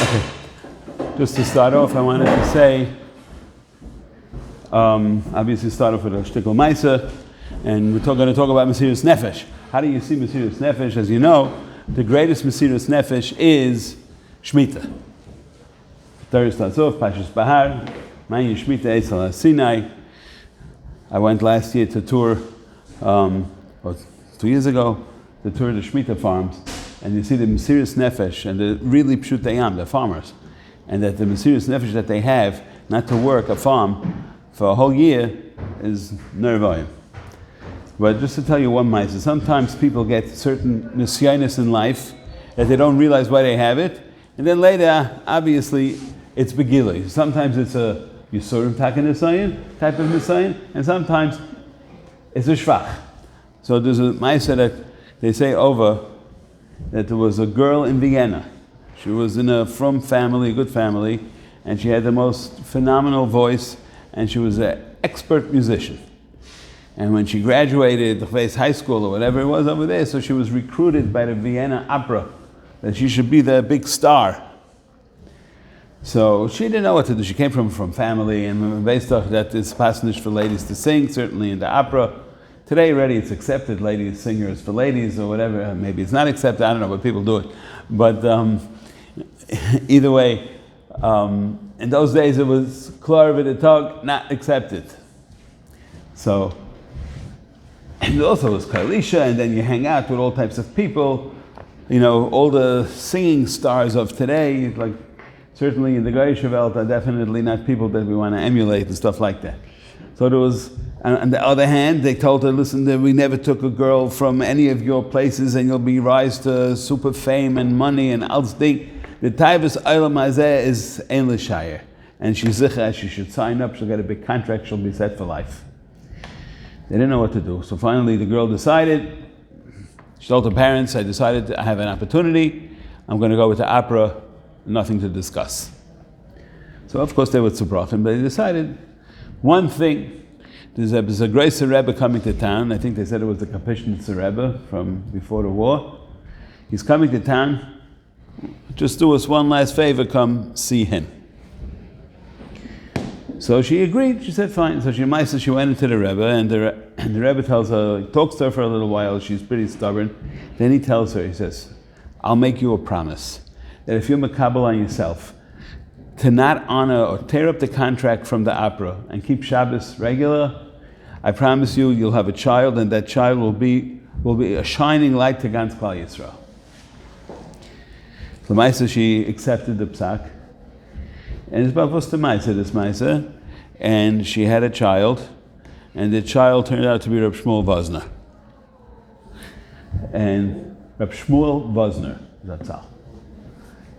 Okay. Just to start off, I wanted to say, obviously start off with a shtickle maisa, and we're going to talk about Mesiras Nefesh. How do you see Mesiras Nefesh? As you know, the greatest Mesiras Nefesh is Shemitah. Torah starts off, Pashas Bahar, Mayin Shemitah Eisel Sinai. I went last year to tour, 2 years ago, to tour the Shemitah farms, and you see the Mesiras Nefesh, and the really pshutei the farmers, and that the Mesiras Nefesh that they have, not to work a farm for a whole year, is nervayim. But just to tell you one ma'aseh, sometimes people get certain nisyanis in life that they don't realize why they have it, and then later, obviously, it's begilui. Sometimes it's a yisurim type of nisayin, and sometimes it's a shvach. So there's a ma'aseh that they say over that there was a girl in Vienna. She was in a frum family, a good family, and she had the most phenomenal voice, and she was an expert musician. And when she graduated high school or whatever it was over there, so she was recruited by the Vienna Opera that she should be the big star. So she didn't know what to do. She came from family, and based off that it's passage for ladies to sing, certainly in the opera. Today already it's accepted, ladies singers for ladies or whatever. Maybe it's not accepted, I don't know, but people do it. But either way, in those days it was klar v'detog, not accepted. So, and also it was kalisha, and then you hang out with all types of people. You know, all the singing stars of today, like certainly in the Goyish Welt, are definitely not people that we want to emulate and stuff like that. So there was, on the other hand, they told her, listen, we never took a girl from any of your places and you'll be rise to super fame and money and all thing. The taivas olam hazeh is ein l'shayir. And she's zicha, she should sign up, she'll get a big contract, she'll be set for life. They didn't know what to do. So finally the girl decided, she told her parents, I decided I have an opportunity, I'm going to go with the opera, nothing to discuss. So of course they were tzubrachim, but they decided one thing. There's a Grace Rebbe coming to town. I think they said it was the Kapishnitzer Rebbe from before the war. He's coming to town. Just do us one last favor, come see him. So she agreed. She said fine. So she went into the Rebbe, and the Rebbe tells her, talks to her for a little while. She's pretty stubborn. Then he tells her, he says, I'll make you a promise that if you're makabel on yourself to not honor or tear up the contract from the opera and keep Shabbos regular, I promise you, you'll have a child, and that child will be a shining light to Gans Klal Yisrael. So Maisa, she accepted the psak, and it's bavos to Maisa, this Maisa, and she had a child, and the child turned out to be Reb Shmuel Vosner. And Reb Shmuel Vosner, that's all.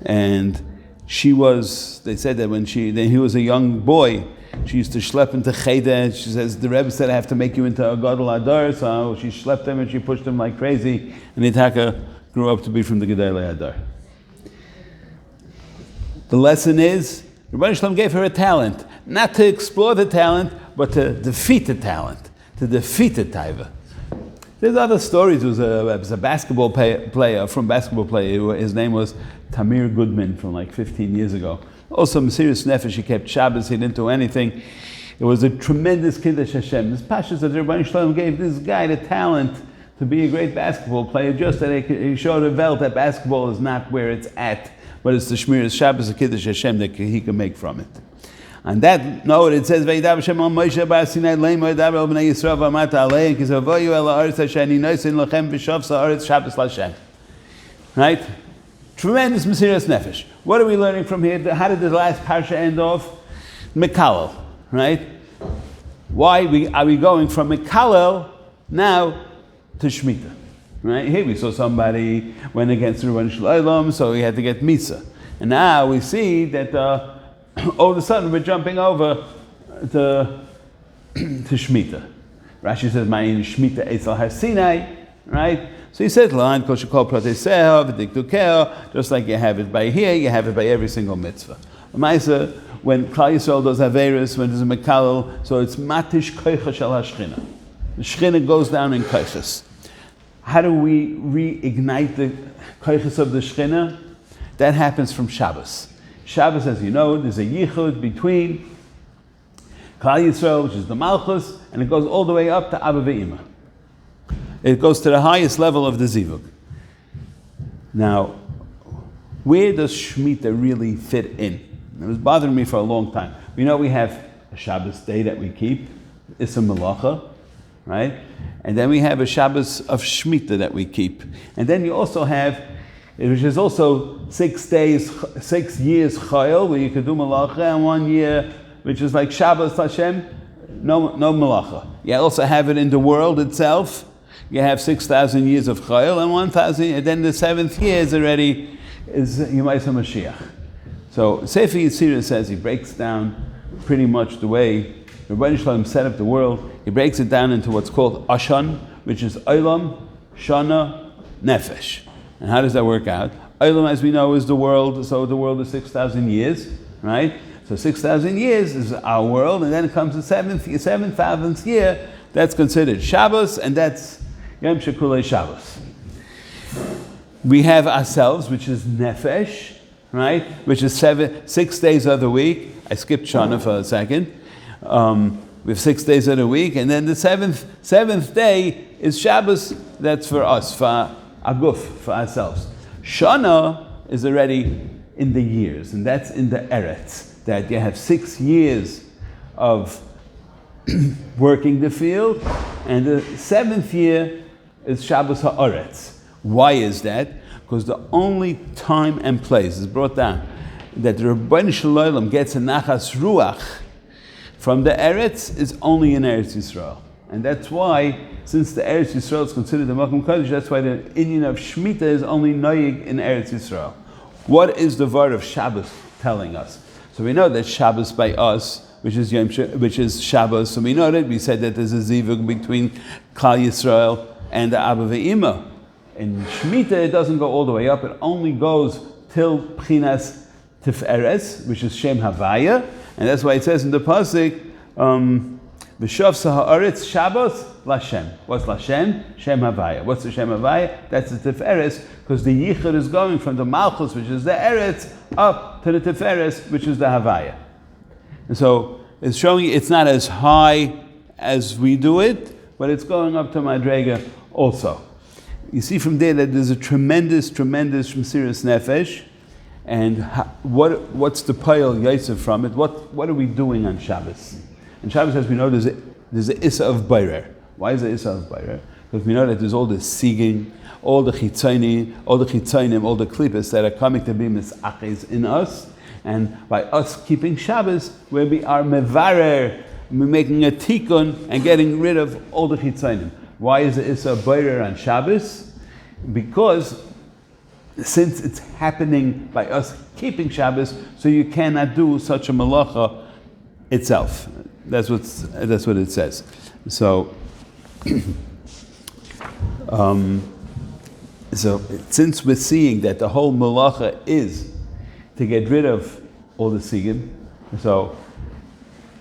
And she was, they said that when he was a young boy, she used to schlep into Cheder. She says, the Rebbe said, I have to make you into a Gadol Adar. So she schlepped him and she pushed him like crazy. And Itaka grew up to be from the Gedolei Adar. The lesson is, Rebbeinu Shalom gave her a talent. Not to explore the talent, but to defeat the talent. To defeat the taiva. There's other stories. There was a basketball player. His name was Tamir Goodman from like 15 years ago. Also, Mesiras Nefesh, he kept Shabbos, he didn't do anything. It was a tremendous Kiddush Hashem. This Pashas that Rebbeinu Shalom gave this guy the talent to be a great basketball player, just that he showed the Welt that basketball is not where it's at, but it's the Shmiras Shabbos, the Kiddush Hashem that he can make from it. On that note, it says, "Vayidav Hashem al Moshe bar Sinai leimo yadaber al bnei Yisrael v'amata aleim ki zavoyu el haaretz asher ani nosin lachem v'shav haaretz Shabbos l'Hashem." Right? Tremendous Mesiras Nefesh. What are we learning from here? How did the last parsha end off? Mekalel, right? Why are we going from Mekalel now to Shemitah? Right? Here we saw somebody went against the Rebbeinu Shalom, so he had to get Misa. And now we see that all of a sudden we're jumping over to Shemitah. Rashi says, "Ma'in Shemitah Eisel Har Sinai," right? So he said, "L'an kol shekol proteiseho v'dikdukeo," just like you have it by here, you have it by every single mitzvah. Ma'isa, when Klal Yisrael does Averis, when there's a Mekalel, so it's matish koicha shel hashchina. The Shechina goes down in koiches. How do we reignite the koiches of the Shechina? That happens from Shabbos. Shabbos, as you know, there's a yichud between Klal Yisrael, which is the Malchus, and it goes all the way up to Abba Ve'ima. It goes to the highest level of the Zivug. Now, where does Shemitah really fit in? It was bothering me for a long time. We know we have a Shabbos day that we keep, Issa Malacha, right? And then we have a Shabbos of Shemitah that we keep. And then you also have, which is also 6 years Chayil, where you could do Malacha, and 1 year, which is like Shabbos Hashem, no Malacha. You also have it in the world itself. You have 6,000 years of Chayil, and 1,000, and then the 7th year is already Yemaisa Mashiach. So Sefer Yetzirah says, he breaks down pretty much the way Rabbi Shalom set up the world. He breaks it down into what's called Ashan, which is Olam, Shana, Nefesh. And how does that work out? Olam, as we know, is the world, so the world is 6,000 years, right? So 6,000 years is our world, and then it comes the 7,000th year, that's considered Shabbos, and that's Yom Shekulei Shabbos. We have ourselves, which is Nefesh, right? Which is 6 days of the week. I skipped Shana for a second. We have 6 days of the week, and then the seventh day is Shabbos. That's for us, for Aguf, for ourselves. Shana is already in the years, and that's in the Eretz, that you have 6 years of working the field, and the 7th year is Shabbos HaOretz. Why is that? Because the only time and place is brought down that the Rebbeinu Shalom gets a nachas ruach from the Eretz is only in Eretz Yisrael. And that's why, since the Eretz Yisrael is considered the Makom Kodesh, that's why the Indian of Shemitah is only noyig in Eretz Yisrael. What is the word of Shabbos telling us? So we know that Shabbos by us, which is Shabbos, so we know that we said that there's a zivug between Klal Yisrael and the Abba Ve'ima. In Shemitah, it doesn't go all the way up, it only goes till Pchinas Tif'eres, which is Shem Havaya, and that's why it says in the Pasuk, V'shavsa ha'aretz Shabbos Lashem. What's Lashem? Shem Havaya. What's the Shem Havaya? That's the Tif'eres, because the Yichud is going from the Malchus, which is the Eretz, up to the Tif'eres, which is the Havaya. And so it's showing you it's not as high as we do it, but it's going up to Madrega also. You see from there that there's a tremendous Mesiras Nefesh, and what's the Payal Yosef from it? What are we doing on Shabbos? And Shabbos, as we know, there's the Issa of Beirer. Why is the Issa of Beirer? Because we know that there's all the Siging, all the Chitzainim, all the Klippas that are coming to be Mis'aches in us, and by us keeping Shabbos, where we are Mevarer, we're making a Tikkun and getting rid of all the Chitzainim. Why is the Issa of Beirer on Shabbos? Because since it's happening by us keeping Shabbos, so you cannot do such a malacha itself. That's what it says. So, so since we're seeing that the whole malacha is to get rid of all the sigim, so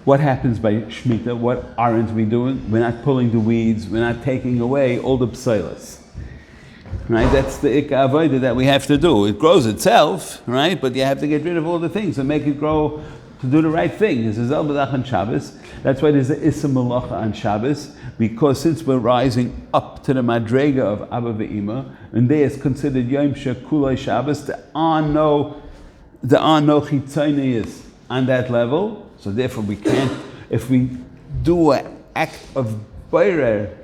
what happens by Shemitah? What aren't we doing? We're not pulling the weeds. We're not taking away all the psilas. Right? That's the Ikka Avodah that we have to do. It grows itself, right? But you have to get rid of all the things and make it grow to do the right thing. This is Zelbadach on Shabbos. That's why there's the Issa Malacha on Shabbos, because since we're rising up to the Madrega of Abba Ve'ima, and there is considered Yom Shekulei Shabbos, there are no Chitzonius on that level. So therefore we can't, if we do an act of Beirer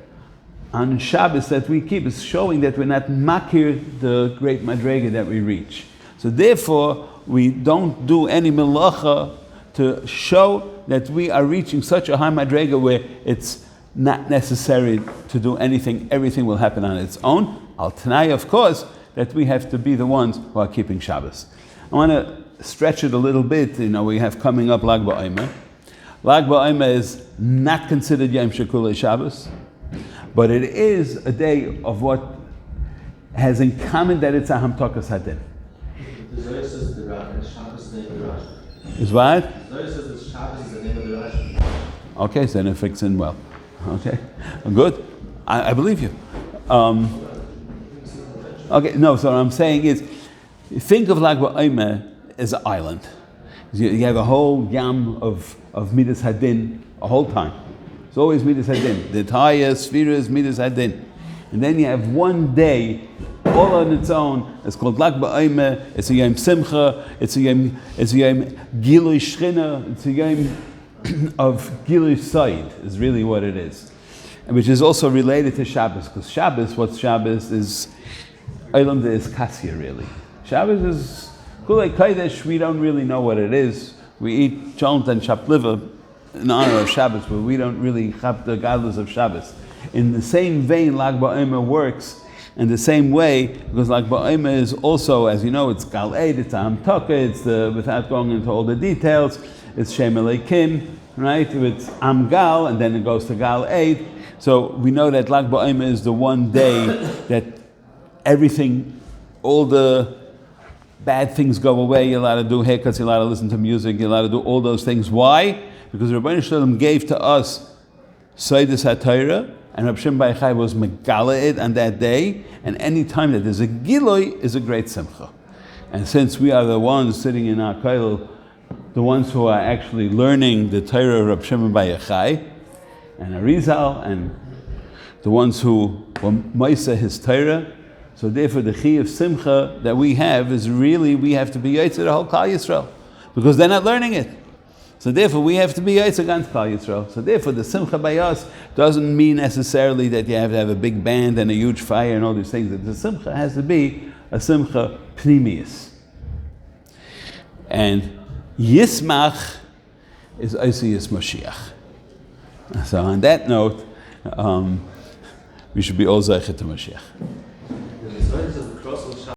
on Shabbos that we keep, it's showing that we're not makir the great Madrega that we reach. So therefore, we don't do any melacha to show that we are reaching such a high Madrega where it's not necessary to do anything, everything will happen on its own. Al Tanai, of course, that we have to be the ones who are keeping Shabbos. I want to stretch it a little bit. We have coming up Lag BaOmer. Lag BaOmer is not considered Yom Shekulei Shabbos, but it is a day of what has in common that it's a Hamtokas Hadin. The Zohar says the Shabbos is the name of the Rashi. Is what? The Zohar says the Shabbos is the name of the Rashi. Okay, so then it fits in well. Okay, good. I believe you. Okay, no, so what I'm saying is, think of Lag BaOmer is an island. You have a whole yam of Midas Hadin a whole time. It's always Midas Hadin. The entire sphere is Midas Hadin. And then you have one day all on its own. It's called Lag BaOmer. It's a Yom Simcha. It's a Yom Gilui Shchina. It's a Yom of Gilui Said is really what it is. And which is also related to Shabbos. Because Shabbos, what's Shabbos is Olam de is Kasya really. Shabbos is Kulei Kodesh, we don't really know what it is. We eat cholent and shapliva in honor of Shabbos, but we don't really have the godless of Shabbos. In the same vein, Lag BaOmer works in the same way, because Lag BaOmer is also, as you know, it's Gal Eid, it's Am Taka, it's without going into all the details, it's Shem Eleikim, right? It's Am Gal, and then it goes to Gal Eid. So we know that Lag BaOmer is the one day that everything, all the bad things go away. You're allowed to do haircuts, you're allowed to listen to music, you're allowed to do all those things. Why? Because Rabbeinu Shalom gave to us Seidus HaTorah, and Rab Shimon Bar Yochai was Megala on that day, and any time that there's a Giloi is a great Simcha. And since we are the ones sitting in our kollel, the ones who are actually learning the Torah of Rab Shimon Bar Yochai, and Arizal, and the ones who were Moisa his Torah, so therefore the Chi of Simcha that we have is really, we have to be Yotze the whole Klal Yisrael, because they're not learning it. So therefore we have to be Yotze against Klal Yisrael. So therefore the Simcha by us doesn't mean necessarily that you have to have a big band and a huge fire and all these things. The Simcha has to be a Simcha Pnimius. And Yismach is Osiyas Moshiach. So on that note, we should be all Zeicher to Mashiach. The Messiah